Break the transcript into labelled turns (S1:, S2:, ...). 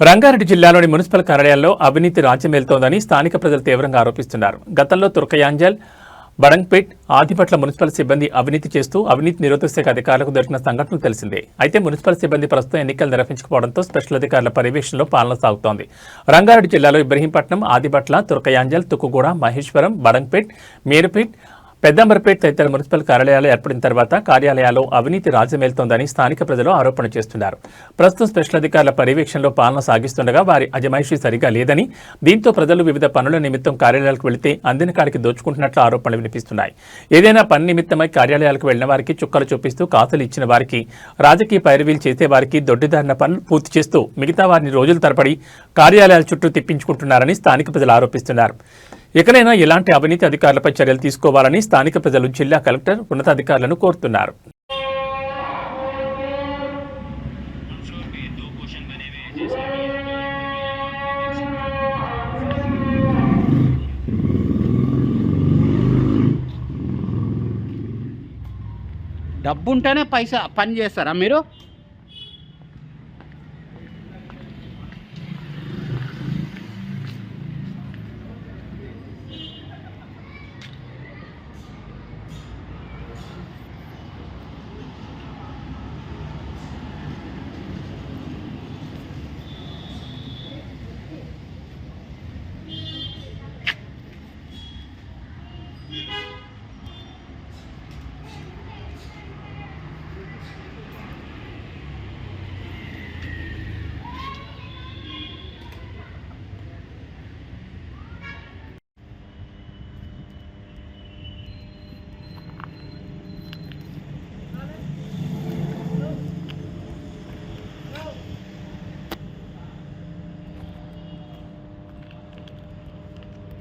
S1: రంగారెడ్డి జిల్లాలోని మున్సిపల్ కార్యాలయాల్లో అవినీతి రాజ్యమేలుతోందని స్థానిక ప్రజలు తీవ్రంగా ఆరోపిస్తున్నారు. గతంలో తుర్కయాంజల్, బడంగ్పేట్, ఆదిపట్ల మున్సిపల్ సిబ్బంది అవినీతి చేస్తూ అవినీతి నిరోధక శాఖ అధికారులకు దొరికిన సంఘటనలు తెలిసిందే. అయితే మున్సిపల్ సిబ్బంది ప్రస్తుతం ఎన్నికలు నిర్వహించకపోవడంతో స్పెషల్ అధికారుల పర్యవేక్షణలో పాలన సాగుతోంది. రంగారెడ్డి జిల్లాలో ఇబ్రహీంపట్నం, ఆదిపట్ల, తుర్కయాంజల్, తుక్కుగూడ, మహేశ్వరం, బడంగ్పేట్, మీర్పేట్, పెద్దంబర్పేట్ తదితర మున్సిపల్ కార్యాలయాలు ఏర్పడిన తర్వాత కార్యాలయాల్లో అవినీతి రాజ్యమేలుతోందని స్థానిక ప్రజలు ఆరోపణ చేస్తున్నారు. ప్రస్తుతం స్పెషల్ అధికారుల పర్యవేక్షణలో పాలన సాగిస్తుండగా వారి అజమాయిషీ సరిగా లేదని, దీంతో ప్రజలు వివిధ పనుల నిమిత్తం కార్యాలయాలకు వెళితే అందిన కాడికి దోచుకుంటున్నట్లు ఆరోపణలు వినిపిస్తున్నాయి. ఏదైనా పని నిమిత్తమై కార్యాలయాలకు వెళ్లిన వారికి చుక్కలు చూపిస్తూ కాసులు ఇచ్చిన వారికి, రాజకీయ పైరవీలు చేసే వారికి దొడ్డిదారిన పనులు పూర్తి చేస్తూ మిగతా వారిని రోజుల తరబడి కార్యాలయాల చుట్టూ తిప్పించుకుంటున్నారని స్థానిక ప్రజలు ఆరోపిస్తున్నారు. ఎక్కడైనా ఇలాంటి అవినీతి అధికారులపై చర్యలు తీసుకోవాలని స్థానిక ప్రజలు జిల్లా కలెక్టర్, ఉన్నతాధికారులను కోరుతున్నారు.
S2: డబ్బుంటేనే పని చేస్తారా మీరు?